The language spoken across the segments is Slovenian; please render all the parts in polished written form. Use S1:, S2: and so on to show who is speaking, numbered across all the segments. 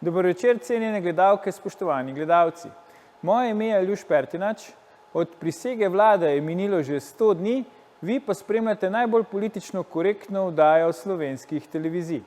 S1: Dober večer, cenjene gledalke, spoštovani gledalci. Moje ime je Aljuš Pertinač. Od prisege vlade je minilo že 100 dni, vi pa spremljate najbolj politično korektno oddajo slovenskih televizij.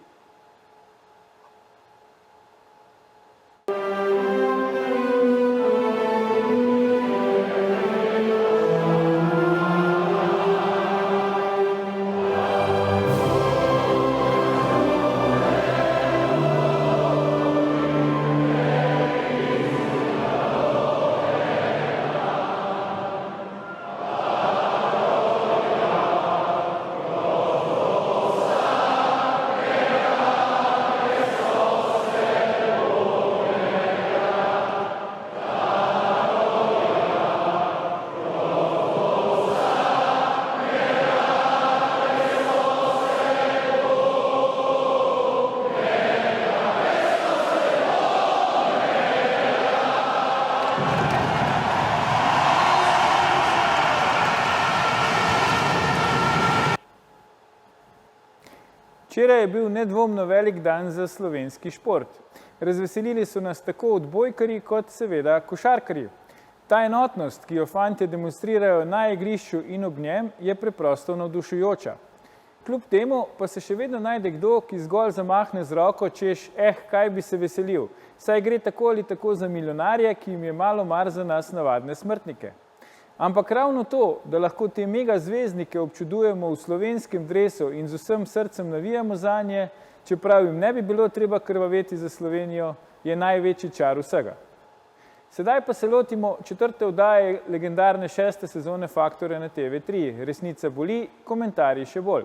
S1: Včeraj je bil nedvomno velik dan za slovenski šport. Razveselili so nas tako odbojkarji kot seveda košarkarji. Ta enotnost, ki jo fantje demonstrirajo na igrišču in ob njem, je preprosto navdušujoča. Kljub temu pa se še vedno najde kdo, ki zgolj zamahne z roko, češ, kaj bi se veselil, saj gre tako ali tako za milijonarje, ki jim je malo mar za nas navadne smrtnike. Ampak ravno to, da lahko te mega zvezdnike občudujemo v slovenskem dresu in z vsem srcem navijamo zanje, čeprav jim ne bi bilo treba krvaveti za Slovenijo, je največji čar vsega. Sedaj pa se lotimo 4. oddaje legendarne 6. sezone Faktorja na TV3. Resnica boli, komentarji še bolj.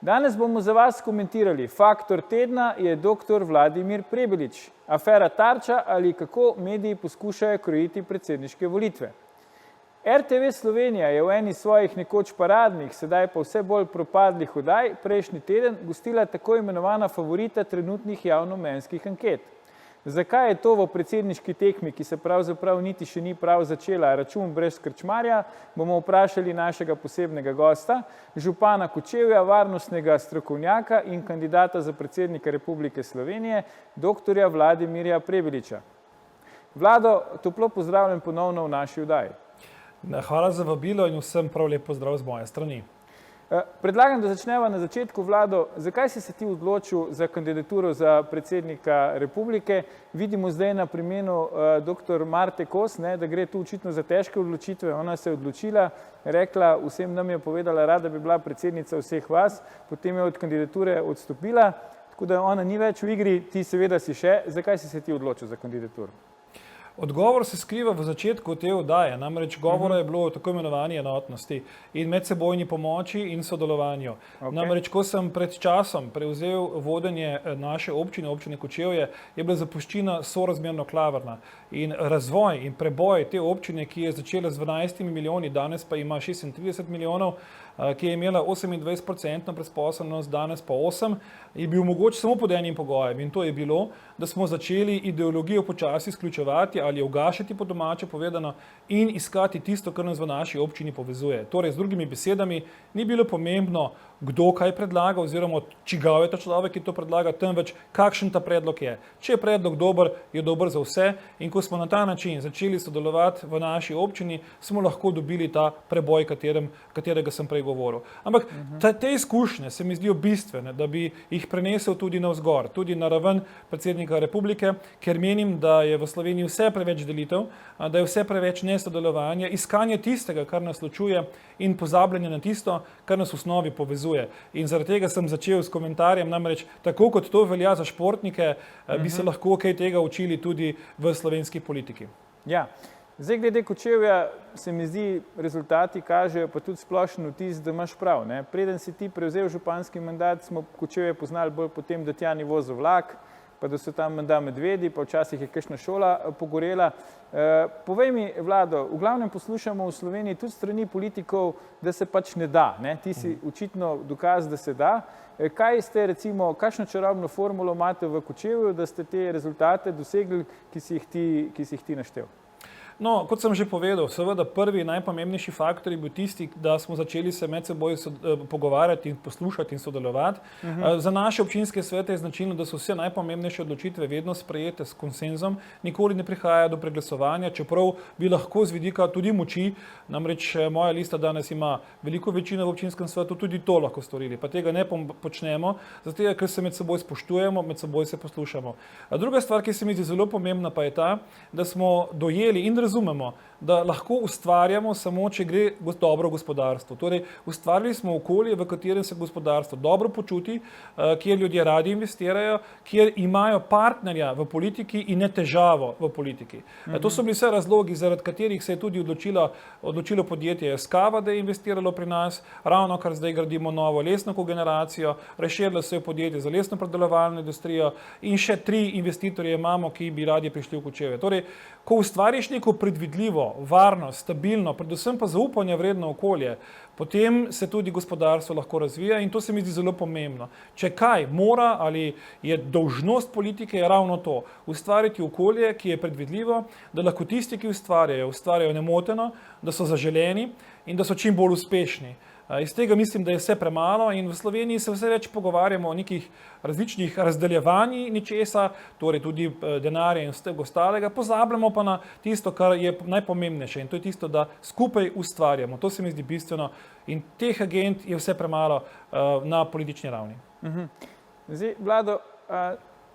S1: Danes bomo za vas komentirali Faktor tedna je dr. Vladimir Prebilič, afera Tarča ali kako mediji poskušajo krojiti predsedniške volitve. RTV Slovenija je v eni svojih nekoč paradnih, sedaj pa vse bolj propadlih oddaj prejšnji teden gostila tako imenovana favorita trenutnih javnomnenjskih anket. Zakaj je to v predsedniški tekmi, ki se pravzaprav niti še ni prav začela, račun brez krčmarja, bomo vprašali našega posebnega gosta, župana Kočevja, varnostnega strokovnjaka in kandidata za predsednika Republike Slovenije, dr. Vladimirja Prebiliča. Vlado, toplo pozdravljam ponovno v naši oddaji.
S2: Hvala za vabilo in vsem prav lep pozdrav z moje strani.
S1: Predlagam, da začneva na začetku, Vlado, zakaj si se ti odločil za kandidaturo za predsednika Republike? Vidimo zdaj na primenu dr. Marte Kos, da gre tu očitno za težke odločitve. Ona se je odločila, rekla, vsem nam je povedala, rada bi bila predsednica vseh vas, potem je od kandidature odstopila, tako da ona ni več v igri, ti seveda si še. Zakaj si se ti odločil za kandidaturo?
S2: Odgovor se skriva v začetku te oddaje, namreč govora je bilo o tako imenovani enotnosti in medsebojni pomoči in sodelovanju. Namreč, ko sem pred časom prevzel vodenje naše občine, občine Kočevje, je bila zapuščina sorazmerno klavrna in razvoj in preboj te občine, ki je začela z 12 milijoni, danes pa ima 36 milijonov, ki je imela 28% brezposelnost, danes pa 8%, je bil mogoče samo pod enim pogojem in to je bilo, da smo začeli ideologijo počasi izključevati ali ugašati po domače povedano in iskati tisto, kar nas v naši občini povezuje. Torej, z drugimi besedami, ni bilo pomembno, kdo kaj predlaga oziroma čigav je ta človek, ki to predlaga, temveč kakšen ta predlog je. Če je predlog dober, je dober za vse in ko smo na ta način začeli sodelovati v naši občini, smo lahko dobili ta preboj, katerega sem prej govoril. Ampak te izkušnje se mi zdijo bistvene, da bi jih prenesel tudi navzgor, tudi na raven predsednika Republike, ker menim, da je v Sloveniji vse preveč delitev, da je vse preveč nesodelovanja, iskanje tistega, kar nas ločuje in pozabljanje na tisto, kar nas v osnovi povezuje. In zaradi tega sem začel s komentarjem, namreč tako kot to velja za športnike, bi se lahko kaj tega učili tudi v slovenski politiki.
S1: Ja, zdaj glede Kočevja se mi zdi, rezultati kažejo pa tudi splošen vtis, da imaš prav. Preden si ti prevzel županski mandat, smo Kočevje poznali bolj potem, da tja ni vozil vlak, pa da so tam menda medvedi, pa včasih je kakšna šola pogorela. Povej mi, Vlado, v glavnem poslušamo v Sloveniji tudi strani politikov, da se pač ne da. Ti si očitno dokaz, da se da. Kaj ste recimo, kakšno čarobno formulo imate v Kočevju, da ste te rezultate dosegli, ki si jih ti naštel?
S2: No, kot sem že povedal, seveda prvi najpomembnejši faktor je bil tisti, da smo začeli se med seboj pogovarjati in poslušati in sodelovati. Za naše občinske svete je značilno, da so vse najpomembnejše odločitve vedno sprejete s konsenzom, nikoli ne prihaja do preglasovanja, čeprav bi lahko z vidika tudi moči, namreč moja lista danes ima veliko večino v občinskem svetu, tudi to lahko storili, pa tega ne počnemo, zato ker se med seboj spoštujemo, med seboj se poslušamo. Druga stvar, ki se mi zdi zelo pomembna, pa je ta, da smo dojeli in razumemo, da lahko ustvarjamo samo, če gre dobro gospodarstvo. Torej, ustvarili smo okolje, v katerem se gospodarstvo dobro počuti, kjer ljudje radi investirajo, kjer imajo partnerja v politiki in ne težavo v politiki. To so bili vse razlogi, zaradi katerih se je tudi odločilo podjetje Skava, da je investiralo pri nas, ravno kar zdaj gradimo novo lesno kogeneracijo, razširilo se je podjetje za lesno predelovalno industrijo in še 3 investitorje imamo, ki bi radi prišli v Kočevje. Torej, ko ustvariš neko predvidljivo, varno, stabilno, predvsem pa zaupanje vredno okolje, potem se tudi gospodarstvo lahko razvija in to se mi zdi zelo pomembno. Če kaj mora ali je dolžnost politike, je ravno to, ustvariti okolje, ki je predvidljivo, da lahko tisti, ki ustvarjajo nemoteno, da so zaželeni in da so čim bolj uspešni. Iz tega mislim, da je vse premalo in v Sloveniji se vse več pogovarjamo o nekih različnih razdeljevanjih ničesa, torej tudi denarja in vsega ostalega, pozabljamo pa na tisto, kar je najpomembnejše in to je tisto, da skupaj ustvarjamo. To se mi zdi bistveno in teh agent je vse premalo na politični ravni.
S1: Zdaj, Vlado,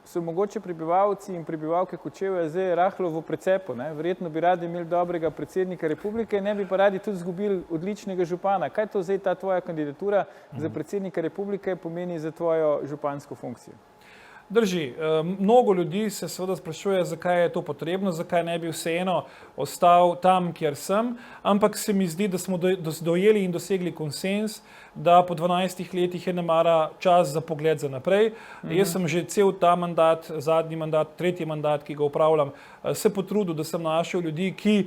S1: so mogoče prebivalci in prebivalke Kočevja zdaj rahlo v precepu, ne? Verjetno bi radi imeli dobrega predsednika republike, ne bi pa radi tudi izgubili odličnega župana. Kaj to zdaj ta tvoja kandidatura za predsednika republike pomeni za tvojo župansko funkcijo?
S2: Drži. Mnogo ljudi se seveda sprašuje, zakaj je to potrebno, zakaj ne bi vseeno ostal tam, kjer sem, ampak se mi zdi, da smo dojeli in dosegli konsens, da po 12 letih je nemara čas za pogled za naprej. Jaz sem že cel ta mandat, zadnji mandat, tretji mandat, ki ga upravljam, se potrudil, da sem našel ljudi, ki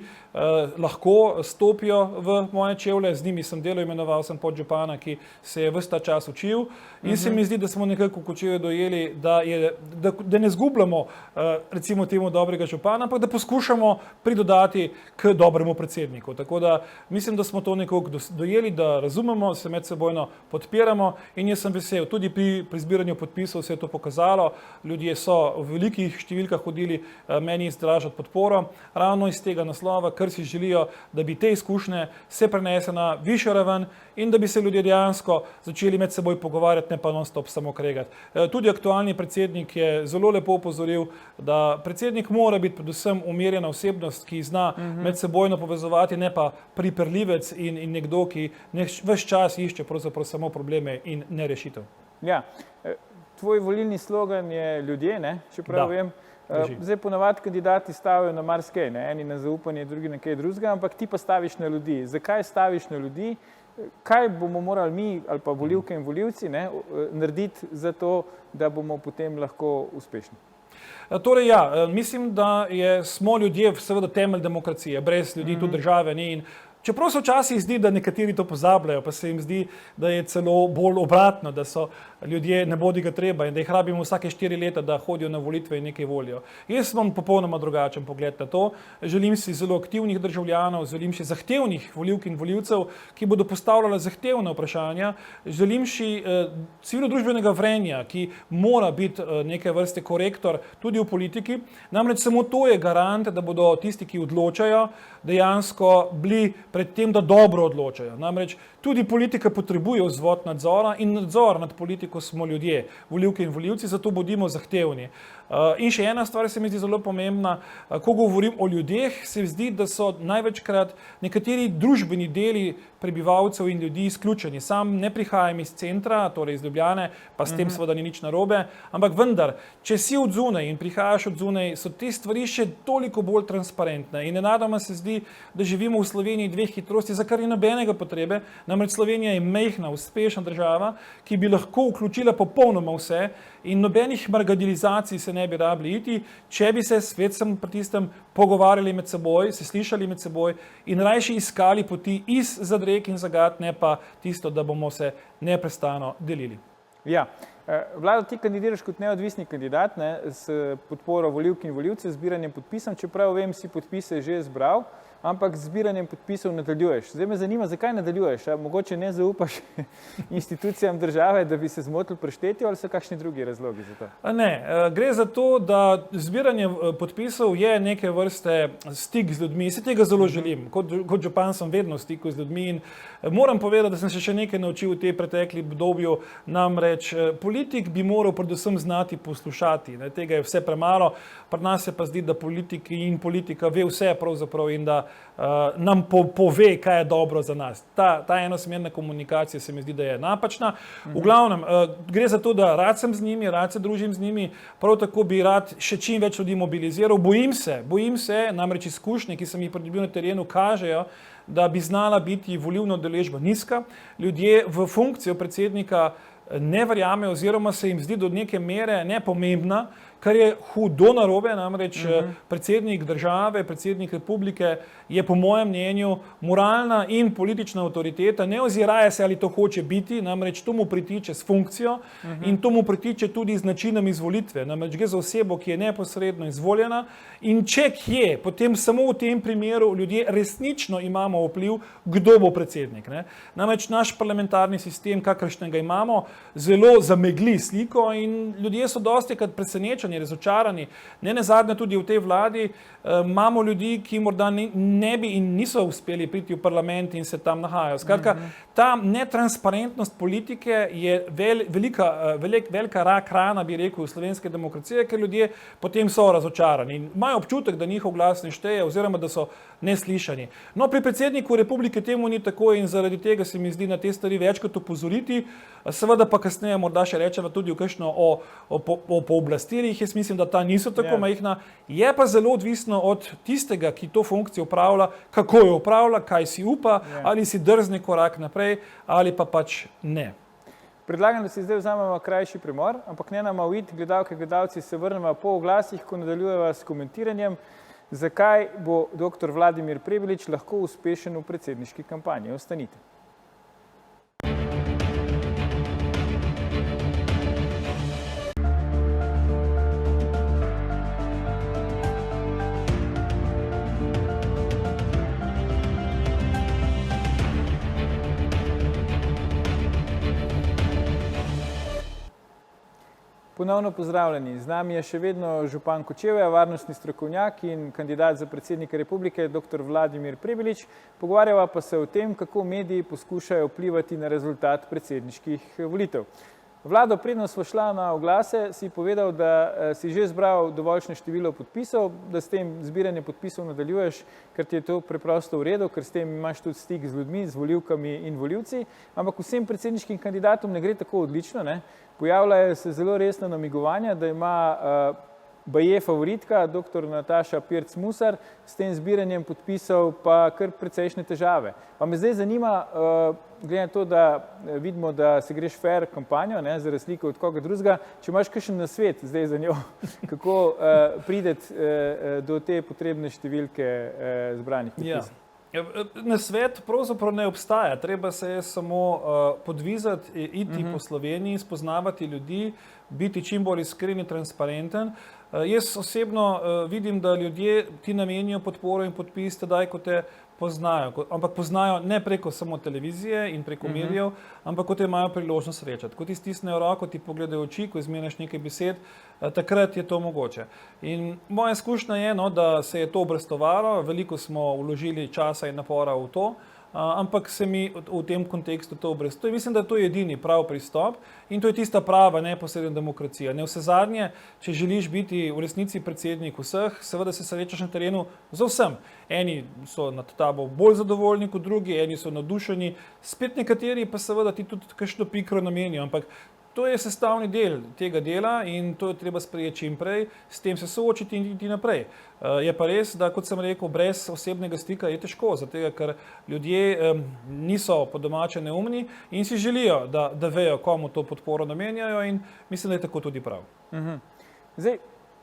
S2: lahko stopijo v moje čevlje, z njimi sem delal, imenoval sem podžupana, ki se je ves ta čas učil in se mi zdi, da smo nekako v Kočevju dojeli, da ne zgubljamo recimo temu dobrega župana, ampak da poskušamo pridodati k dobremu predsedniku. Tako da mislim, da smo to nekako dojeli, da razumemo, se medsebojno podpiramo in jaz sem vesel. Tudi pri zbiranju podpisov se je to pokazalo. Ljudje so v velikih številkah hodili meni izražati podporo, ravno iz tega naslova, ker si želijo, da bi te izkušnje se prenese na višjo raven in da bi se ljudje dejansko začeli med seboj pogovarjati, ne pa non-stop samo kregati. Tudi aktualni predsednik je zelo lepo opozoril, da predsednik mora biti predvsem umirjena osebnost, ki zna medsebojno povezovati, ne pa priprljivec in nekdo, ki ves čas išče pravzaprav samo probleme in ne rešitev.
S1: Ja, tvoj volilni slogan je ljudje, ne, čeprav vem. Zdaj ponavadi kandidati stavijo na marsikaj, ne, eni na zaupanje, drugi na kaj drugega, ampak ti pa staviš na ljudi. Zakaj staviš na ljudi? Kaj bomo morali mi ali pa volivke in volivci narediti za to, da bomo potem lahko uspešni?
S2: Torej ja, mislim, da smo ljudje seveda temelj demokracije, brez ljudi tu države ni in čeprav se včasih zdi, da nekateri to pozabljajo, pa se jim zdi, da je celo bolj obratno, da so ljudje nebodiga treba in da jih rabimo vsake 4 leta, da hodijo na volitve in nekaj volijo. Jaz imam popolnoma drugačen pogled na to. Želim si zelo aktivnih državljanov, želim si zahtevnih volivk in volivcev, ki bodo postavljali zahtevna vprašanja. Želim si civilno-družbenega vrenja, ki mora biti neke vrste korektor tudi v politiki. Namreč samo to je garant, da bodo tisti, ki odločajo, dejansko bili pred tem, da dobro odločajo. Namreč tudi politika potrebuje vzvod nadzora in nadzor nad politiko smo ljudje, volivke in volivci, zato bodimo zahtevni. In še ena stvar se mi zdi zelo pomembna, ko govorim o ljudeh, se zdi, da so največkrat nekateri družbeni deli prebivalcev in ljudi izključeni. Sam ne prihajam iz centra, torej iz Ljubljane, pa s tem seveda ni nič narobe, ampak vendar, če si od zunaj in prihajaš od zunaj, so te stvari še toliko bolj transparentne in nenadoma se zdi, da živimo v Sloveniji 2 hitrosti, za kar ni nobenega potrebe. Namreč Slovenija je majhna, uspešna država, ki bi lahko vključila popolnoma vse in nobenih marginalizacij se ne bi rabili iti, če bi se spet sem pri tistem pogovarjali med seboj, se slišali med seboj in rajši iskali poti iz zadreg in zagat, ne pa tisto, da bomo se neprestano delili.
S1: Ja, Vlado, ti kandidiraš kot neodvisni kandidat, ne, s podporo volivk in volivcev, zbiranjem podpisov, čeprav vem, si podpise že zbral, ampak z zbiranjem podpisov nadaljuješ. Zdaj me zanima, zakaj nadaljuješ? Mogoče ne zaupaš institucijam države, da bi se zmotil pri štetju, ali so kakšni drugi razlogi za to?
S2: Ne, gre za to, da zbiranje podpisov je neke vrste stik z ljudmi. Si tega zelo želim. Kot župan sem vedno v stiku z ljudmi in moram povedati, da sem se še nekaj naučil v tej pretekli obdobju. Namreč politik bi moral predvsem znati poslušati. Tega je vse premalo. Pri nas se pa zdi, da politiki in politika ve vse pravzaprav in da nam pove, kaj je dobro za nas. Ta enosmerna komunikacija se mi zdi, da je napačna. V glavnem, gre za to, da rad sem z njimi, rad se družim z njimi, prav tako bi rad še čim več ljudi mobiliziral. Bojim se, namreč izkušnje, ki sem jih pridobil na terenu, kažejo, da bi znala biti volilna udeležba nizka. Ljudje v funkcijo predsednika ne verjamejo oziroma se jim zdi do neke mere nepomembna, kar je hudo narobe, namreč predsednik države, predsednik republike je po mojem mnenju moralna in politična avtoriteta, ne oziraje se, ali to hoče biti, namreč to mu pritiče s funkcijo in to mu pritiče tudi z načinom izvolitve. Namreč gre za osebo, ki je neposredno izvoljena in če kje, potem samo v tem primeru ljudje resnično imamo vpliv, kdo bo predsednik. Namreč naš parlamentarni sistem, kakršnega imamo, zelo zamegli sliko in ljudje so dostikrat presenečeni, razočarani. Ne nazadnje tudi v tej vladi imamo ljudi, ki morda ne bi in niso uspeli priti v parlament in se tam nahajajo. Skratka, ta netransparentnost politike je velika rak rana, bi rekel, slovenske demokracije, ker ljudje potem so razočarani in imajo občutek, da njihov glas ne šteje oziroma da so neslišani. No, pri predsedniku republike temu ni tako in zaradi tega se mi zdi na te stvari večkrat opozoriti, seveda pa kasneje morda še rečemo tudi o pooblastilih. Jaz mislim, da ta niso tako majhna. Je pa zelo odvisno od tistega, ki to funkcijo upravlja, kako jo upravlja, kaj si upa, ali si drzne korak naprej, ali pa pač ne.
S1: Predlagam, da si zdaj vzamemo krajši premor, ampak ne nama uiti, gledalke, gledalci, se vrnemo po oglasih, ko nadaljujeva s komentiranjem, zakaj bo dr. Vladimir Prebilič lahko uspešen v predsedniški kampanji. Ostanite. Ponovno pozdravljeni. Z nami je še vedno župan Kočevja, varnostni strokovnjak in kandidat za predsednika republike, dr. Vladimir Prebilič. Pogovarjava pa se o tem, kako mediji poskušajo vplivati na rezultat predsedniških volitev. Vlado, predno smo šla na oglase, si povedal, da si že zbral dovoljšne število podpisov, da s tem zbiranje podpisov nadaljuješ, ker ti je to preprosto v redu, ker s tem imaš tudi stik z ljudmi, z volivkami in volivci, ampak vsem predsedniškim kandidatom ne gre tako odlično, ne? Pojavljajo se zelo resna namigovanja, da ima baje favoritka, dr. Nataša Pirc Musar, s tem zbiranjem podpisov pa kar precejšnje težave. Pa me zdaj zanima, glede na to, da vidimo, da se greš fair kampanjo, ne, za razliko od koga drugega, če imaš kakšen nasvet zdaj za njo, kako prideti do te potrebne številke zbranih podpisov.
S2: Nasvet pravzaprav ne obstaja, treba se je samo podvizati, iti po Sloveniji, spoznavati ljudi, biti čim bolj iskren in transparenten. Jaz osebno vidim, da ljudje ti namenijo podporo in podpis tedaj, ko te poznajo, ampak poznajo ne preko samo televizije in preko medijev, ampak ko te imajo priložnost srečati. Ko ti stisnejo roko, ti pogledajo oči, ko izmeniš nekaj besed, takrat je to mogoče. In moja izkušnja je, da se je to obrestovalo, veliko smo vložili časa in napora v to, ampak se mi v tem kontekstu to obrestuje. Mislim, da to je edini prav pristop in to je tista prava neposredna demokracija. Ne vsezadnje, če želiš biti v resnici predsednik vseh, seveda se srečaš na terenu z vsem. Eni so nad tabo bolj zadovoljni kot drugi, eni so navdušeni, spet nekateri pa seveda ti tudi kakšno pikro namenijo, ampak to je sestavni del tega dela in to je treba sprejeti čim prej, s tem se soočiti in iti naprej. Je pa res, da kot sem rekel, brez osebnega stika je težko, zato ker ljudje niso po domače neumni in si želijo, da vejo, komu to podporo namenjajo in mislim, da je tako tudi prav.
S1: Zdaj,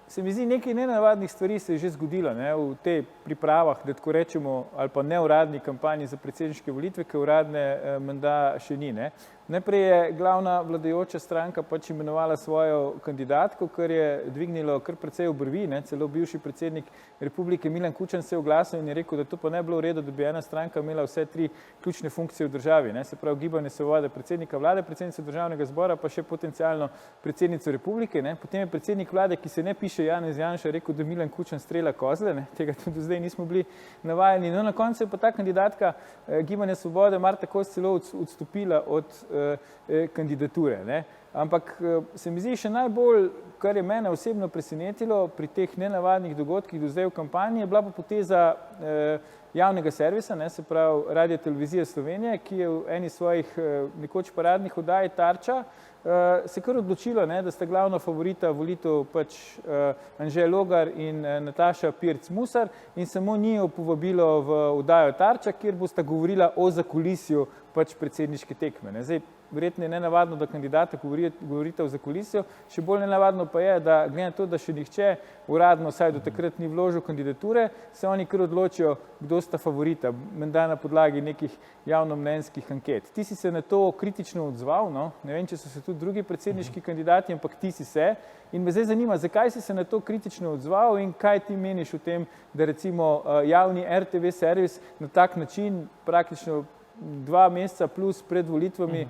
S1: se mi zdi, nekaj nenavadnih stvari se je že zgodilo, ne, v tej pripravah, da tako rečemo, ali pa neuradni kampanji za predsedniške volitve, ki uradne menda še ni. Ne. Najprej je glavna vladajoča stranka pač imenovala svojo kandidatko, kar je dvignilo kar precej obrvi, celo bivši predsednik republike Milan Kučan se je oglasil in je rekel, da to pa ne bilo v redu, da bi ena stranka imela vse 3 ključne funkcije v državi, se pravi Gibanje Svoboda, predsednika vlade, predsednica državnega zbora, pa še potencialno predsednico republike. Potem je predsednik vlade, ki se ne piše Janez Janša, rekel, da Milan Kučan strela kozle, tega tudi do zdaj nismo bili navajeni. No, na koncu je pa ta kandidatka Gibanja Svobode Marta Kos celo odstopila od kandidature. Ampak se mi zdi še najbolj, kar je mene osebno presenetilo pri teh nenavadnih dogodkih do zdaj v kampanji, je bila pa poteza javnega servisa, se pravi Radiotelevizije Slovenije, ki je v eni svojih nekoč paradnih oddaj Tarča se kar odločilo, da sta glavna favorita volitev pač Anže Logar in Nataša Pirc Musar in samo njiju povabilo v oddajo Tarča, kjer bosta govorila o zakulisju pač predsedniške tekme. Zdaj, verjetno je nenavadno, da kandidata govorite o zakulisju, še bolj nenavadno pa je, da glede na to, da še nihče uradno, saj do takrat ni vložil kandidature, se oni kar odločijo, kdo sta favorita, menda na podlagi nekih javnomnenjskih anket. Ti si se na to kritično odzval, ne vem, če so se tudi drugi predsedniški kandidati, ampak ti si se. In me zdaj zanima, zakaj si se na to kritično odzval in kaj ti meniš o tem, da recimo javni RTV servis na tak način praktično 2 meseca plus pred volitvami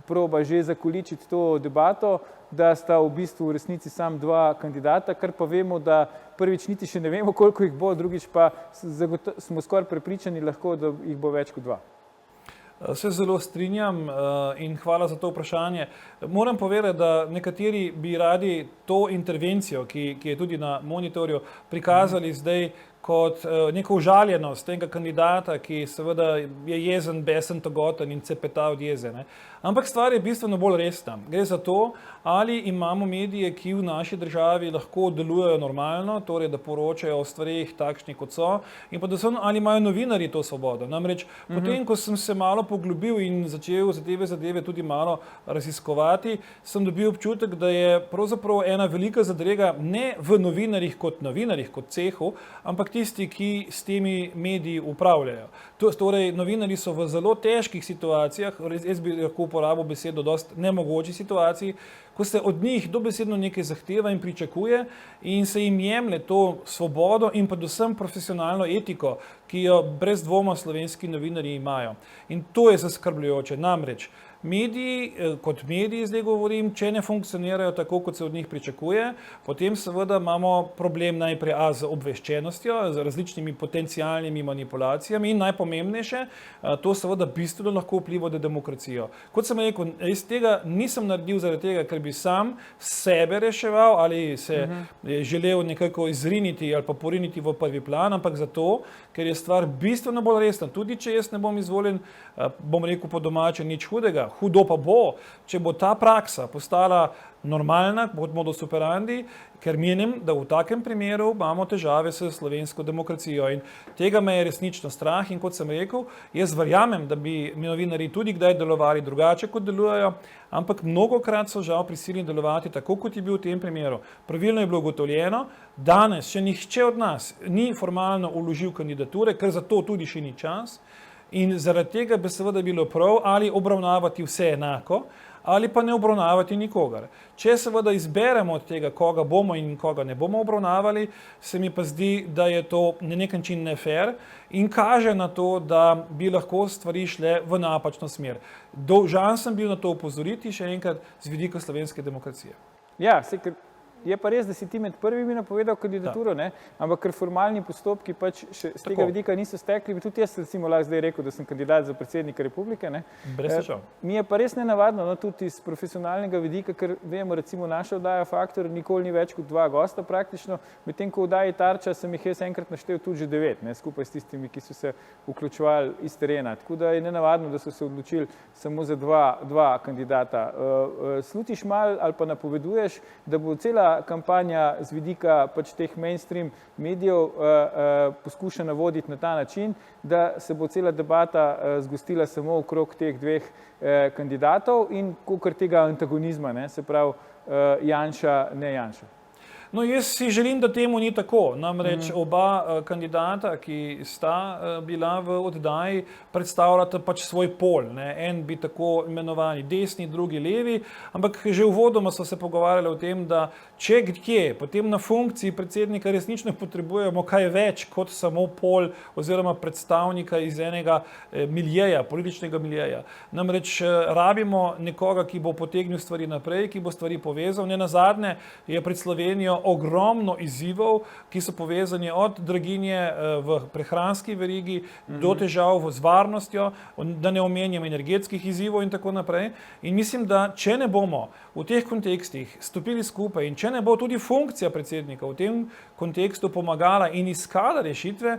S1: proba že zakoličiti to debato, da sta v bistvu v resnici sam 2 kandidata, kar pa vemo, da prvič niti še ne vemo, koliko jih bo, drugič pa smo skoraj prepričani lahko, da jih bo več kot 2.
S2: Se zelo strinjam in hvala za to vprašanje. Moram povedati, da nekateri bi radi to intervencijo, ki je tudi na monitorju, prikazali zdaj kot neko užaljenost tega kandidata, ki seveda je jezen, besen, togoten in cepeta od jeze. Ampak stvar je bistveno bolj resna. Gre za to, ali imamo medije, ki v naši državi lahko delujejo normalno, torej da poročajo o stvarih takšnih, kot so, in pa ali imajo novinarji to svobodo. Namreč potem, ko sem se malo poglobil in začel zadeve tudi malo raziskovati, sem dobil občutek, da je pravzaprav ena velika zadrega ne v novinarjih, kot cehu, ampak tisti, ki s temi mediji upravljajo. Torej, novinarji so v zelo težkih situacijah, jaz bi lahko uporabil besedo dosti nemogoči situaciji, ko se od njih dobesedno nekaj zahteva in pričakuje in se jim jemlje to svobodo in predvsem profesionalno etiko, ki jo brez dvoma slovenski novinarji imajo. In to je zaskrbljujoče. Namreč, mediji, kot mediji zdaj govorim, če ne funkcionirajo tako, kot se od njih pričakuje, potem seveda imamo problem najprej z obveščenostjo, z različnimi potencialnimi manipulacijami in najpomembnejše, to seveda bistveno lahko vpliva na demokracijo. Kot sem rekel, iz tega nisem naredil zaradi tega, ker bi sam sebe reševal ali se želel nekako izriniti ali pa poriniti v prvi plan, ampak zato, ker je stvar bistveno bolj resna. Tudi če jaz ne bom izvoljen, bom rekel po domače, nič hudega. Hudo pa bo, če bo ta praksa postala normalna, kot modus operandi, ker menim, da v takem primeru imamo težave s slovensko demokracijo in tega me je resnično strah in kot sem rekel, jaz verjamem, da bi novinarji tudi kdaj delovali drugače, kot delujejo, ampak mnogokrat so žal prisiljeni delovati tako, kot je bil v tem primeru. Pravilno je bilo ugotovljeno, danes še nihče od nas ni formalno vložil kandidature, ker za to tudi še ni čas. In zaradi tega bi seveda bilo prav ali obravnavati vse enako, ali pa ne obravnavati nikogar. Če seveda izberemo od tega, koga bomo in koga ne bomo obravnavali, se mi pa zdi, da je to na nek način nefair in kaže na to, da bi lahko stvari šle v napačno smer. Dolžan sem bil na to opozoriti še enkrat z vidika slovenske demokracije.
S1: Ja, je pa res, da si ti med prvimi napovedal kandidaturo, ampak ker formalni postopki pač še z tega vidika niso stekli, bi tudi jaz recimo lahko zdaj rekel, da sem kandidat za predsednika republike.
S2: Brez težav.
S1: Mi je pa res nenavadno, tudi iz profesionalnega vidika, ker vemo, recimo naša oddaja Faktor nikoli ni več kot 2 gosta praktično, medtem ko v oddaji Tarča sem jih jaz enkrat naštel tudi že 9, skupaj s tistimi, ki so se vključevali iz terena. Tako da je nenavadno, da so se odločili samo za 2 kandidata. Slutiš mal ali pa napoveduješ, da bo cela kampanja z vidika pač teh mainstream medijev poskušana voditi na ta način, da se bo cela debata zgostila samo okrog teh 2 kandidatov in kakor tega antagonizma, se pravi Janša, ne Janša.
S2: No, jaz si želim, da temu ni tako. Namreč oba kandidata, ki sta bila v oddaji, predstavljata pač svoj pol. Ne. En bi tako imenovani desni, drugi levi, ampak že uvodoma so se pogovarjali o tem, da če kje, potem na funkciji predsednika resnično potrebujemo kaj več kot samo pol oziroma predstavnika iz enega miljeja, političnega miljeja. Namreč rabimo nekoga, ki bo potegnil stvari naprej, ki bo stvari povezal. Nenazadnje je pred Slovenijo ogromno izzivov, ki so povezani od draginje v prehranski verigi do težav z varnostjo, da ne omenjam energetskih izzivov in tako naprej. In mislim, da če ne bomo v teh kontekstih stopili skupaj in če ne bo tudi funkcija predsednika v tem kontekstu pomagala in iskala rešitve,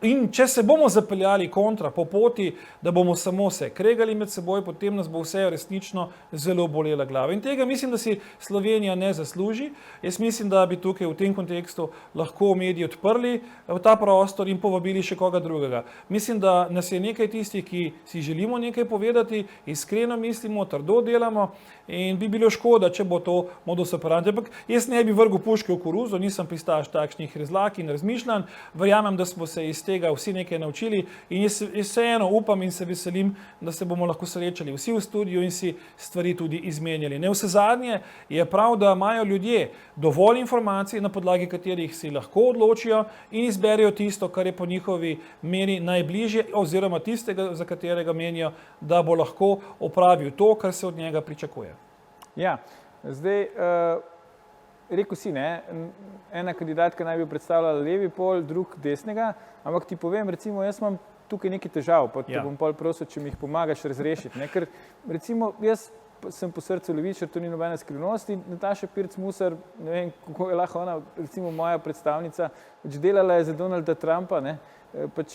S2: in če se bomo zapeljali kontra po poti, da bomo samo se kregali med seboj, potem nas bo vse resnično zelo bolela glava. In tega mislim, da si Slovenija ne zasluži. Jaz mislim, da bi tukaj v tem kontekstu lahko mediji odprli v ta prostor in povabili še koga drugega. Mislim, da nas je nekaj tistih, ki si želimo nekaj povedati, iskreno mislimo, trdo delamo in bi bilo škoda, če bo to modus operandi. Ampak jaz ne bi vrgel puške v koruzo, nisem pristaš takšnih razlag in razmišljanj. Verjamem, da smo se iz tega vsi nekaj naučili in jaz vseeno upam in se veselim, da se bomo lahko srečali vsi v studiu in si stvari tudi izmenjali. Navsezadnje je prav, da imajo ljudje dovolj informacij, na podlagi katerih si lahko odločijo in izberejo tisto, kar je po njihovi meri najbližje oziroma tistega, za katerega menijo, da bo lahko opravil to, kar se od njega pričakuje.
S1: Ja, zdaj rekel si, ne, ena kandidatka naj bi predstavljala levi pol, drug desnega, ampak ti povem, recimo, jaz imam tukaj nekaj težav, pa te bom pol prosil, če mi jih pomagaš razrešiti, ne, ker recimo jaz sem po srcu levičar, to ni nobena skrivnost in Nataša Pirc Musar, ne vem, kako je lahko ona, recimo moja predstavnica, delala je za Donalda Trumpa, ne, pač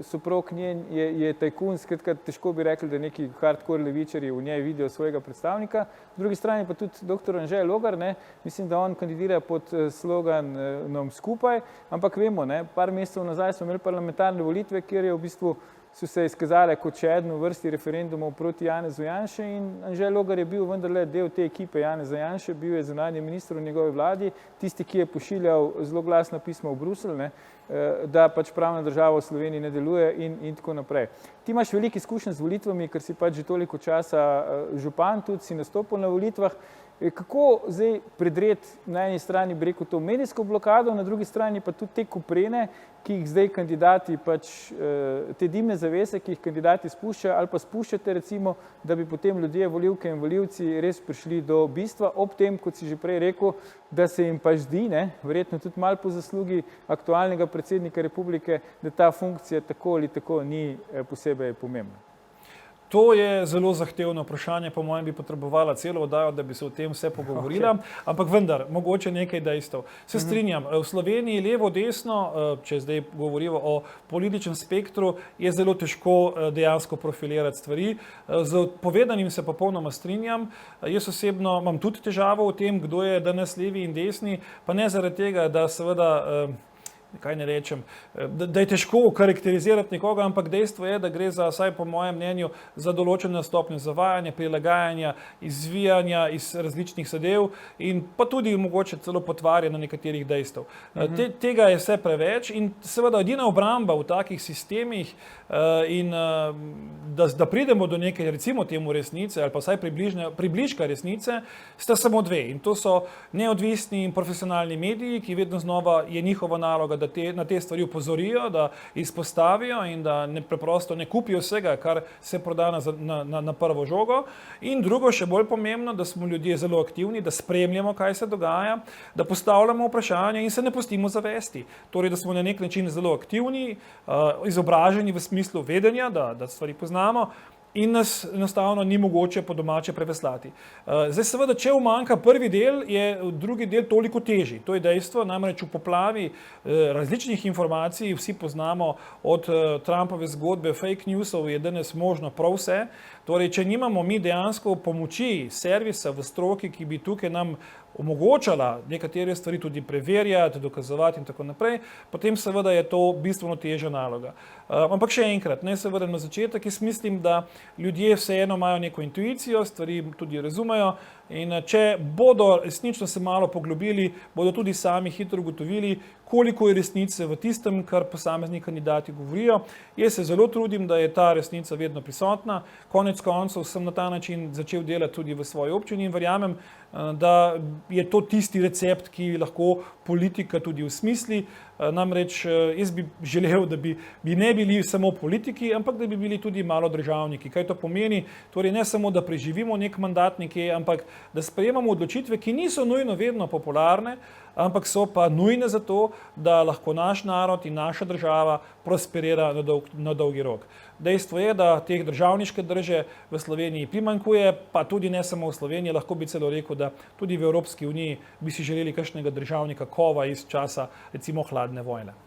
S1: soprog njen je tajkun, skratka, težko bi rekli, da neki hardcore levičarji v njej vidijo svojega predstavnika. Po drugi strani pa tudi dr. Anže Logar, ne, mislim, da on kandidira pod sloganom Skupaj, ampak vemo, ne, par mesecev nazaj smo imeli parlamentarne volitve, kjer je v bistvu so se izkazale kot še eden v vrsti referendumov proti Janezu Janše in Anže Logar je bil vendarle del te ekipe Janeza Janše, bil je zunanji minister v njegovi vladi, tisti, ki je pošiljal zelo glasna pisma v Bruselj, ne, da pač pravna država v Sloveniji ne deluje in tako naprej. Ti imaš veliko izkušenj z volitvami, ker si pač že toliko časa župan, tudi si nastopil na volitvah. Kako zdaj predreti na eni strani, bi rekel, to medijsko blokado, na drugi strani pa tudi te koprene, ki jih zdaj kandidati, pač te dimne zavese, ki jih kandidati spuščajo ali pa spuščate recimo, da bi potem ljudje, volivke in volivci res prišli do bistva, ob tem, kot si že prej rekel, da se jim pač zdi, ne, verjetno tudi malo po zaslugi aktualnega predsednika republike, da ta funkcija tako ali tako ni posebej pomembna.
S2: To je zelo zahtevno vprašanje, po mojem bi potrebovala celo oddajo, da bi se o tem vse pogovorila, ampak vendar, mogoče nekaj dejstev. Se strinjam, v Sloveniji levo, desno, če zdaj govorimo o političnem spektru, je zelo težko dejansko profilirati stvari. Z povedanim se popolnoma strinjam. Jaz osebno imam tudi težavo v tem, kdo je danes levi in desni, pa ne zaradi tega, da seveda kaj ne rečem, da je težko karakterizirati nekoga, ampak dejstvo je, da gre za, vsaj po mojem mnenju, za določene stopnje zavajanja, prilagajanja, izvijanja iz različnih zadev in pa tudi mogoče celo potvarjanja nekaterih dejstev. Tega je vse preveč in seveda edina obramba v takih sistemih in da pridemo do neke, recimo temu resnice ali pa vsaj približka resnice, sta samo dve in to so neodvisni in profesionalni mediji, ki vedno znova je njihova naloga, da na te stvari upozorijo, da izpostavijo in da preprosto ne kupijo vsega, kar se proda na prvo žogo. In drugo, še bolj pomembno, da smo ljudje zelo aktivni, da spremljamo, kaj se dogaja, da postavljamo vprašanja in se ne pustimo zavesti. Torej, da smo na nek način zelo aktivni, izobraženi v smislu vedenja, da stvari poznamo in nas enostavno ni mogoče po domače preveslati. Zdaj seveda, če umanjka prvi del, je drugi del toliko težji. To je dejstvo, namreč v poplavi različnih informacij, vsi poznamo od Trumpove zgodbe fake newsov, je danes možno prav vse. Torej, če nimamo mi dejansko pomoči servisa v stroki, ki bi tukaj nam omogočala nekatere stvari tudi preverjati, dokazovati in tako naprej, potem seveda je to bistveno težja naloga. Ampak še enkrat, naj se vrnem na začetek, jaz mislim, da ljudje vseeno imajo neko intuicijo, stvari tudi razumejo In če bodo resnično se malo poglobili, bodo tudi sami hitro ugotovili, koliko je resnice v tistem, kar posamezni kandidati govorijo. Jaz se zelo trudim, da je ta resnica vedno prisotna. Konec koncev sem na ta način začel delati tudi v svoji občini in verjamem, da je to tisti recept, ki lahko politika tudi osmisli. Namreč jaz bi želel, da bi ne bili samo politiki, ampak da bi bili tudi malo državniki. Kaj to pomeni? Torej ne samo, da preživimo nek mandat nekje, ampak da sprejemamo odločitve, ki niso nujno vedno popularne, ampak so pa nujne za to, da lahko naš narod in naša država prosperira na dolgi rok. Dejstvo je, da teh državniške drže v Sloveniji primanjkuje, pa tudi ne samo v Sloveniji, lahko bi celo rekel, da tudi v Evropski uniji bi si želeli kakšnega državnika kova iz časa, recimo, hladne vojne.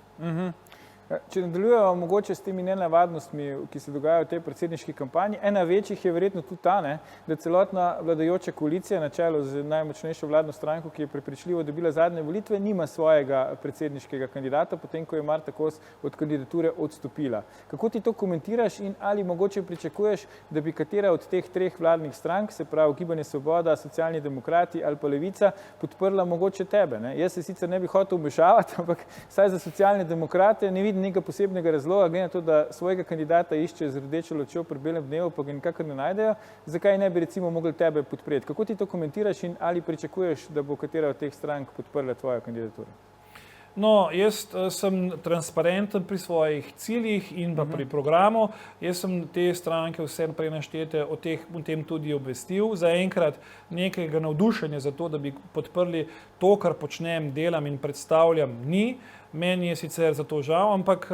S1: Če nadaljujemo mogoče s temi nenavadnostmi, ki se dogajajo v tej predsedniški kampanji, ena večjih je verjetno tudi ta, da celotna vladajoča koalicija na čelu z najmočnejšo vladno stranko, ki je prepričljivo dobila zadnje volitve, nima svojega predsedniškega kandidata, potem ko je Marta Kos od kandidature odstopila. Kako ti to komentiraš in ali mogoče pričakuješ, da bi katera od teh treh vladnih strank, se pravi Gibanje Svoboda, Socialni demokrati ali pa Levica, podprla mogoče tebe? Jaz se sicer ne bi hotel vmešavati, ampak saj za Socialne demokrate ne vidim nekega posebnega razloga, glede na to, da svojega kandidata išče z rdečo lučjo pri belem dnevu, pa ga nikakor ne najdejo, zakaj ne bi recimo mogli tebe podpreti? Kako ti to komentiraš in ali pričakuješ, da bo katera od teh strank podprla tvojo kandidaturo?
S2: No, jaz sem transparenten pri svojih ciljih in pa pri programu. Jaz sem te stranke vse prej naštete o tem tudi obvestil. Zaenkrat nekega navdušenja za to, da bi podprli to, kar počnem, delam in predstavljam, ni. Meni je sicer za to žal, ampak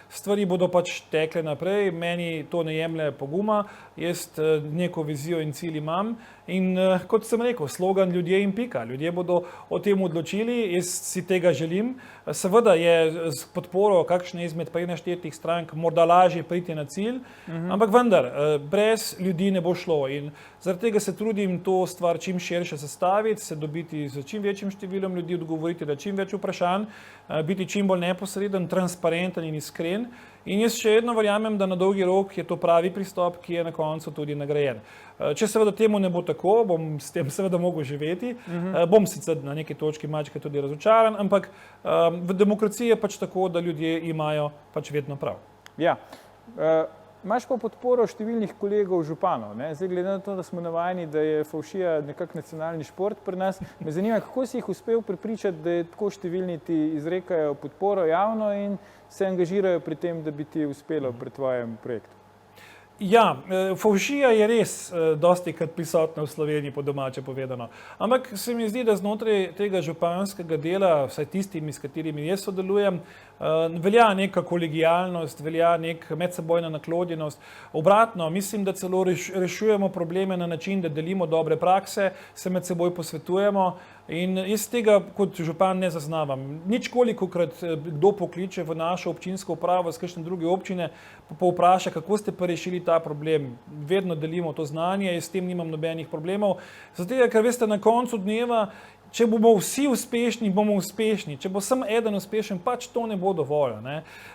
S2: stvari bodo pač tekle naprej, meni to ne jemlje poguma, jaz neko vizijo in cilj imam in kot sem rekel, slogan ljudje in pika. Ljudje bodo o tem odločili, jaz si tega želim. Seveda je s podporo kakšne izmed prej naštetih strank morda lažje priti na cilj, ampak vendar, brez ljudi ne bo šlo in zaradi tega se trudim to stvar čim širše zastaviti, se dobiti z čim večjim številom ljudi, odgovoriti na čim več vprašanj, biti čim bolj neposreden, transparenten in iskren. In jaz še vedno verjamem, da na dolgi rok je to pravi pristop, ki je na koncu tudi nagrajen. Če seveda temu ne bo tako, bom s tem seveda mogel živeti, bom sicer na neki točki malčke tudi razočaran, ampak v demokraciji je pač tako, da ljudje imajo pač vedno prav.
S1: Ja. Imaš pa podporo številnih kolegov županov. Zdaj, glede na to, da smo navajeni, da je fovšija nekak nacionalni šport pri nas, me zanima, kako si jih uspel prepričati, da je tako številni ti izrekajo podporo javno in se angažirajo pri tem, da bi ti uspelo pri tvojem projektu.
S2: Ja, fovšija je res dostikrat prisotna v Sloveniji, po domače povedano. Ampak se mi zdi, da znotraj tega županskega dela, vsaj tistimi, s katerimi jaz sodelujem, velja neka kolegijalnost, velja neka medsebojna naklonjenost. Obratno, mislim, da celo rešujemo probleme na način, da delimo dobre prakse, se med seboj posvetujemo in jaz tega kot župan ne zaznavam. Ničkolikokrat kdo pokliče v našo občinsko upravo iz kakšne druge občine, pa vpraša, kako ste pa rešili ta problem. Vedno delimo to znanje, jaz s tem nimam nobenih problemov. Zato, ker veste, na koncu dneva, če bomo vsi uspešni, bomo uspešni. Če bo samo eden uspešen, pač to ne bo dovolj.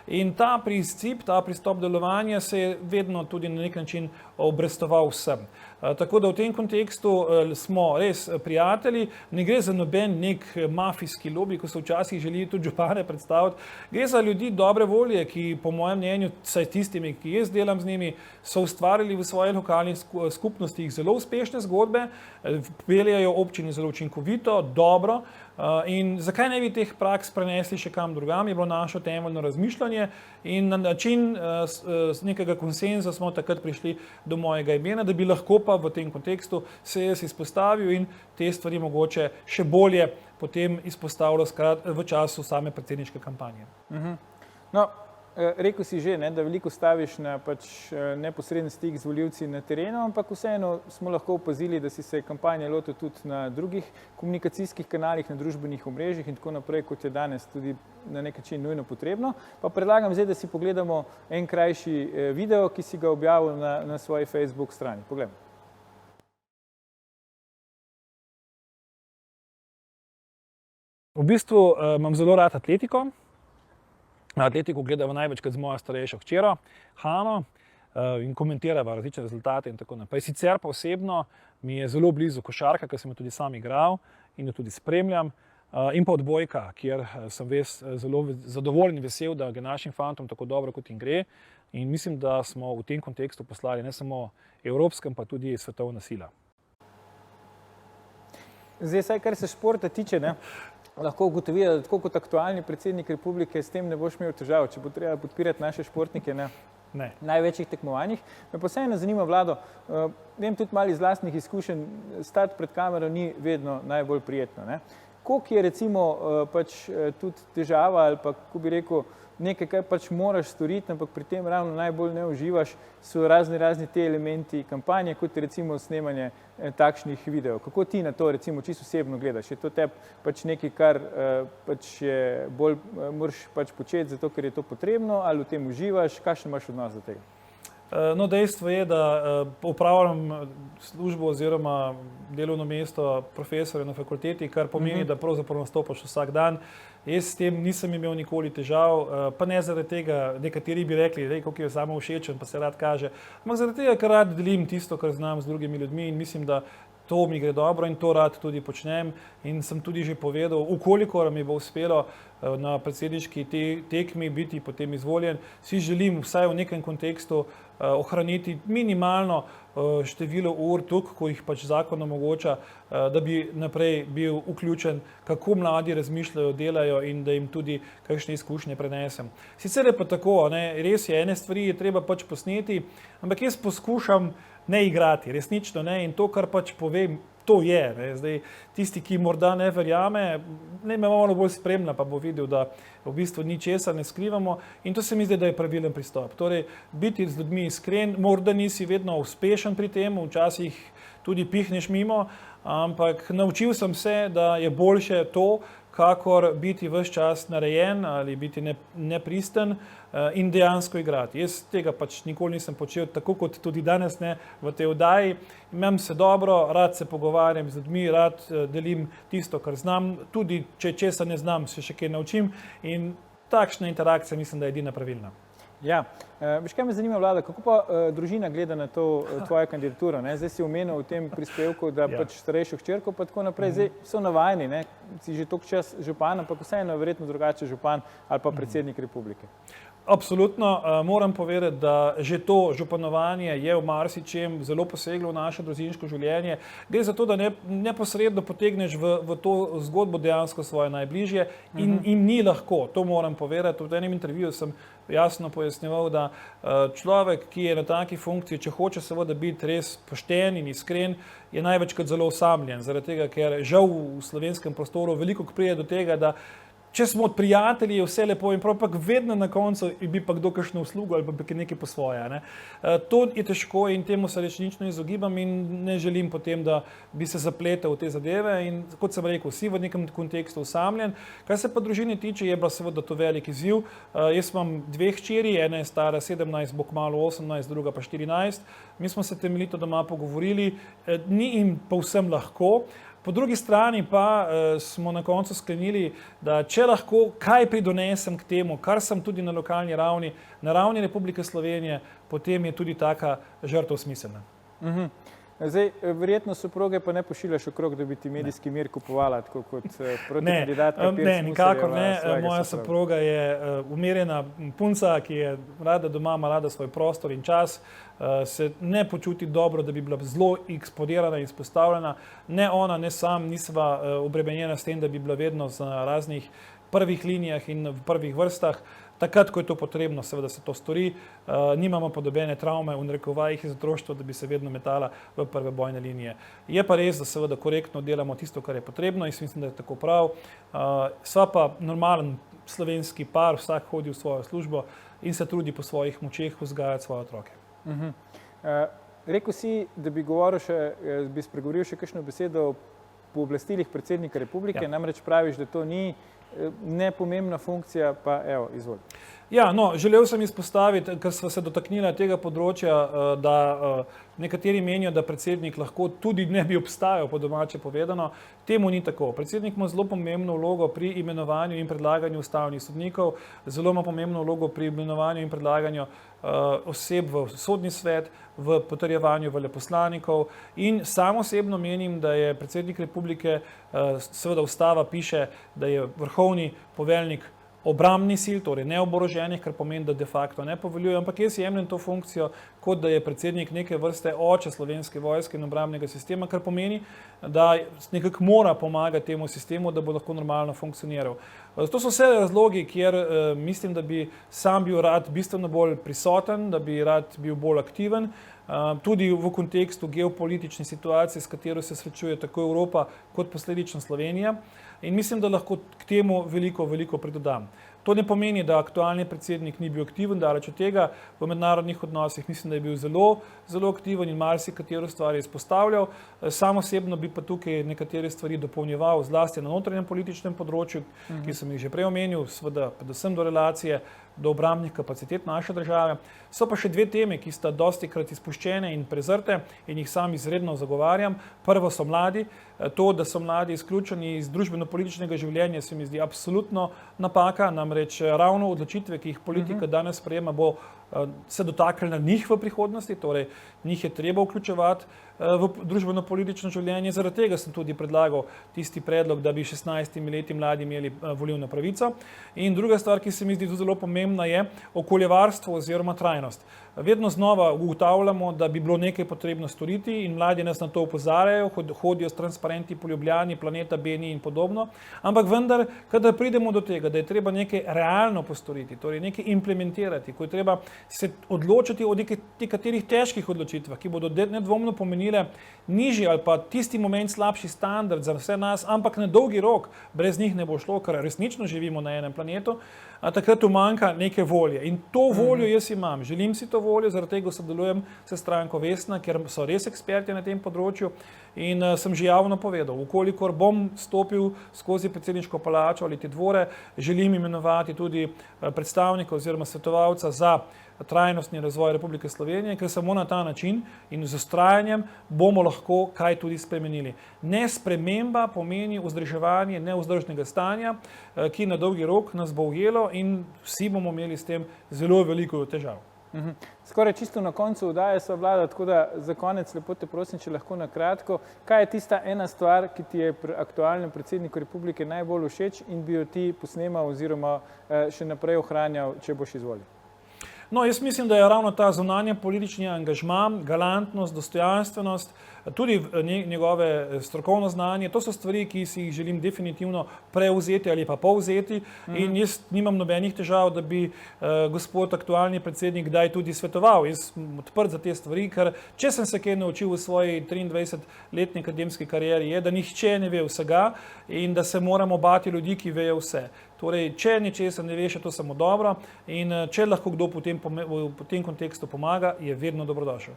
S2: In ta princip, ta pristop delovanja se je vedno tudi na nek način obrestoval vsem. Tako da v tem kontekstu smo res prijatelji, ne gre za noben nek mafijski lobby, ko se včasih želi tudi župane predstaviti. Gre za ljudi dobre volje, ki po mojem mnenju, saj tistimi, ki jaz delam z njimi, so ustvarili v svojih lokalnih skupnostih zelo uspešne zgodbe, peljejo občini zelo učinkovito, dobro. In zakaj ne bi teh praks prenesli še kam drugam, je bilo naše temeljno razmišljanje in na način z nekega konsenza smo takrat prišli do mojega imena, da bi lahko pa v tem kontekstu se jaz izpostavil in te stvari mogoče še bolje potem izpostavilo v času same predsedniške kampanje.
S1: No, rekel si že, da veliko staviš na neposreden stik z volivci na terenu, ampak vseeno smo lahko opazili, da si se kampanje lotil tudi na drugih komunikacijskih kanalih, na družbenih omrežjih in tako naprej, kot je danes tudi na nek način nujno potrebno. Pa predlagam zdaj, da si pogledamo en krajši video, ki si ga objavil na svoji Facebook strani. Poglejmo.
S2: V bistvu imam zelo rad atletiko. Atletiko gledamo največkrat z mojo starejšo hčero, Hano. in komentirava različne rezultate in tako naprej. Sicer pa osebno mi je zelo blizu košarka, ker sem jo tudi sam igral in jo tudi spremljam, in pa odbojka, kjer sem zelo zadovoljen in vesel, da gre našim fantom tako dobro, kot jim gre. In mislim, da smo v tem kontekstu poslali ne samo evropskem, pa tudi svetovna sila.
S1: Zdaj, saj, kar se športa tiče, ne, lahko ugotovijo, da tako kot aktualni predsednik republike s tem ne boš imel težav, če bo treba podpirati naše športnike na največjih tekmovanjih. Me pa vseeno zanima, Vlado, vem tudi malo iz lastnih izkušenj, stati pred kamero ni vedno najbolj prijetno. Ne. Koliko je recimo pač tudi težava ali pa, kako bi rekel, nekaj, kaj pač moraš storiti, ampak pri tem ravno najbolj ne uživaš, so razni te elementi kampanje, kot je recimo snemanje takšnih videov. Kako ti na to recimo čisto osebno gledaš? Je to tebi pač nekaj, kar pač je bolj moraš pač početi, zato ker je to potrebno, ali v tem uživaš? Kakšen imaš odnos do tega?
S2: No, dejstvo je, da opravljam službo oziroma delovno mesto profesorja na fakulteti, kar pomeni, da pravzaprav nastopaš vsak dan. Jaz s tem nisem imel nikoli težav, pa ne zaradi tega, nekateri bi rekli, koliko je samo všečen, pa se rad kaže, ampak zaradi tega, ker rad delim tisto, kar znam z drugimi ljudmi in mislim, da to mi gre dobro in to rad tudi počnem. In sem tudi že povedal, ukolikor mi bo uspelo na predsedniški tekmi biti potem izvoljen, si želim vsaj v nekem kontekstu ohraniti minimalno število ur, toliko, ko jih pač zakon omogoča, da bi naprej bil vključen, kako mladi razmišljajo, delajo in da jim tudi kakšne izkušnje prenesem. Sicer je pa tako, res je, ene stvari je treba pač posneti, ampak jaz poskušam ne igrati, resnično ne, in to, kar pač povem, to je. Ne. Zdaj, tisti, ki morda ne verjame, ne me malo bolj spremlja, pa bo videl, da v bistvu ničesar ne skrivamo in to se mi zdi, da je pravilen pristop. Torej, biti z ljudmi iskren, morda nisi vedno uspešen pri tem, včasih tudi pihneš mimo, ampak naučil sem se, da je boljše to, kakor biti ves čas narejen ali biti nepristen in dejansko igrati. Jaz tega pač nikoli nisem počel, tako kot tudi danes ne v tej oddaji. Imam se dobro, rad se pogovarjam z ljudmi, rad delim tisto, kar znam, tudi če česa ne znam, se še kaj naučim in takšna interakcija mislim, da je edina pravilna.
S1: Ja, veš kaj me zanima, Vlada, kako pa družina gleda na to tvojo kandidaturo? Zdaj si omenil v tem prispevku, da pač starejšo hčerko pa tako naprej, zdaj so navajeni, si že toliko čas župan, ampak vseeno je verjetno drugače župan ali pa predsednik republike.
S2: Absolutno, moram povedati, da že to županovanje je v marsičem zelo poseglo v naše družinsko življenje. Gre za to, da neposredno potegneš v to zgodbo dejansko svoje najbližje in ni lahko, to moram povedati. V enem intervjuju sem jasno pojasnjeval, da človek, ki je na taki funkciji, če hoče seveda biti res pošten in iskren, je največkrat zelo osamljen, zaradi tega, ker žal v slovenskem prostoru veliko pride do tega, da če smo od prijatelji, je vse lepo in prav, ampak vedno na koncu bi pa kdo kakšno uslugo ali pa nekaj po svoje. Ne? To je težko in temu se resnično izogibam in ne želim potem, da bi se zapletel v te zadeve in kot sem rekel, si v nekem kontekstu osamljen. Kar se pa družine tiče, je bila seveda to velik izziv. Jaz imam dve hčeri, ena je stara 17, bo kmalu 18, druga pa 14. Mi smo se temeljito doma pogovorili, ni jim povsem lahko. Po drugi strani pa smo na koncu sklenili, da če lahko kaj pridonesem k temu, kar sem tudi na lokalni ravni, na ravni Republike Slovenije, potem je tudi taka žrtev smiselna.
S1: Zdaj, verjetno soproge pa ne pošiljaš okrog, da bi ti medijski mir kupovala, tako kot protikandidatka Pirc Musarjeva.
S2: Ne, nikakor ne. Moja soproga je umirjena punca, ki je rada doma, ima rada svoj prostor in čas, se ne počuti dobro, da bi bila zelo eksponirana in izpostavljena. Ne ona, ne sam nisva obremenjena s tem, da bi bila vedno na raznih prvih linijah in v prvih vrstah. Takrat, ko je to potrebno, seveda se to stori, nimamo podobene travme v narekovajih iz otroštva, da bi se vedno metala v prve bojne linije. Je pa res, da seveda korektno delamo tisto, kar je potrebno in mislim, da je tako prav. Sva pa normalen slovenski par, vsak hodi v svojo službo in se trudi po svojih močeh vzgajati svoje otroke.
S1: Rekel si, da bi spregovoril še kakšno besedo o pooblastilih predsednika republike, namreč praviš, da to ni nepomembna funkcija, pa evo, izvoli.
S2: Ja, no, želel sem izpostaviti, ker sva se dotaknila tega področja, da nekateri menijo, da predsednik lahko tudi ne bi obstajal, po domače povedano. Temu ni tako. Predsednik ima zelo pomembno vlogo pri imenovanju in predlaganju ustavnih sodnikov, zelo ima pomembno vlogo pri imenovanju in predlaganju oseb v sodni svet, v potrjevanju veleposlanikov in sam osebno menim, da je predsednik republike, seveda ustava piše, da je vrhovni poveljnik obrambnih sil, torej neoboroženih, kar pomeni, da de facto ne poveljuje, ampak jaz jemljem to funkcijo, kot da je predsednik neke vrste oče Slovenske vojske in obrambnega sistema, kar pomeni, da nekako mora pomagati temu sistemu, da bo lahko normalno funkcioniral. To so vse razlogi, kjer mislim, da bi sam bil rad bistveno bolj prisoten, da bi rad bil bolj aktiven, tudi v kontekstu geopolitične situacije, s katero se srečuje tako Evropa kot posledično Slovenija. In mislim, da lahko k temu veliko pridodam. To ne pomeni, da aktualni predsednik ni bil aktiven, daleč od tega. V mednarodnih odnosih mislim, da je bil zelo aktiven in marsikatero stvar je izpostavljal. Sam osebno bi pa tukaj nekatere stvari dopolnjeval, zlasti na notranjem političnem področju, ki sem jih že prej omenil, seveda predvsem do relacije, do obrambnih kapacitet naše države. So pa še dve teme, ki sta dostikrat izpuščene in prezrte in jih sam izredno zagovarjam. Prvo so mladi. To, da so mladi izključeni iz družbeno-političnega življenja, se mi zdi absolutno napaka, namreč ravno odločitve, ki jih politika danes sprejema, bo se dotaknila njih v prihodnosti, torej njih je treba vključevati v družbeno-politično življenje. Zaradi tega sem tudi predlagal tisti predlog, da bi 16 leti mladi imeli volilno pravico. In druga stvar, ki se mi zdi zelo pomembna, je okoljevarstvo oziroma trajnost. Vedno znova ugotavljamo, da bi bilo nekaj potrebno storiti in mladi nas na to opozarjajo, hodijo s transparenti po Ljubljani, Planeta Beni in podobno. Ampak vendar, kadar pridemo do tega, da je treba nekaj realno postoriti, torej nekaj implementirati, ko je treba se odločiti o nekaterih težkih odločitvah, ki bodo nedvomno pomenile nižji ali pa tisti moment slabši standard za vse nas, ampak na dolgi rok brez njih ne bo šlo, ker resnično živimo na enem planetu, takrat umanjka neke volje. In to voljo jaz imam, želim si to voljo, zaradi tega sodelujem s stranko Vesna, ker so res eksperti na tem področju in sem že javno povedal, ukolikor bom stopil skozi predsedniško palačo ali te dvore, želim imenovati tudi predstavnika oziroma svetovalca za trajnostni razvoj Republike Slovenije, ker samo na ta način in z vztrajanjem bomo lahko kaj tudi spremenili. Nesprememba pomeni vzdrževanje nevzdržnega stanja, ki na dolgi rok nas bo ujelo in vsi bomo imeli s tem zelo veliko težav.
S1: Skoraj čisto na koncu oddaje sva Vlada, tako da za konec lepo te prosim, če lahko na kratko, kaj je tista ena stvar, ki ti je pri aktualnem predsedniku Republike najbolj všeč in bi jo ti posnemal oziroma še naprej ohranjal, če boš izvolil?
S2: No, jaz mislim, da je ravno ta zunanje politični angažma, galantnost, dostojanstvenost, tudi njegove strokovno znanje, to so stvari, ki si jih želim definitivno prevzeti ali pa povzeti in jaz nimam nobenih težav, da bi gospod aktualni predsednik kdaj tudi svetoval. Jaz sem odprt za te stvari, ker če sem se kaj naučil v svoji 23-letni akademski karieri, je, da nihče ne ve vsega in da se moramo bati ljudi, ki vejo vse. Torej, če nečesa ne veš, je to samo dobro in če lahko kdo v tem kontekstu pomaga, je vedno dobrodošel.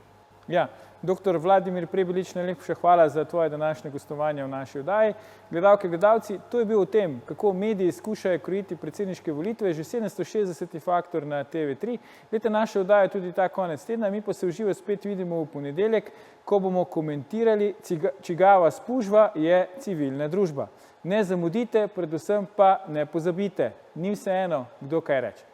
S1: Ja, dr. Vladimir Prebilič, najlepša hvala za tvoje današnje gostovanje v naši oddaji. Gledalke, gledalci, to je bil o tem, kako mediji skušajo krojiti predsedniške volitve, že 760. faktor na TV3. Glejte naše oddaje tudi ta konec tedna, mi pa se v živo spet vidimo v ponedeljek, ko bomo komentirali, čigava spužva je civilna družba. Ne zamudite, predvsem pa ne pozabite, ni vseeno, kdo kaj reče.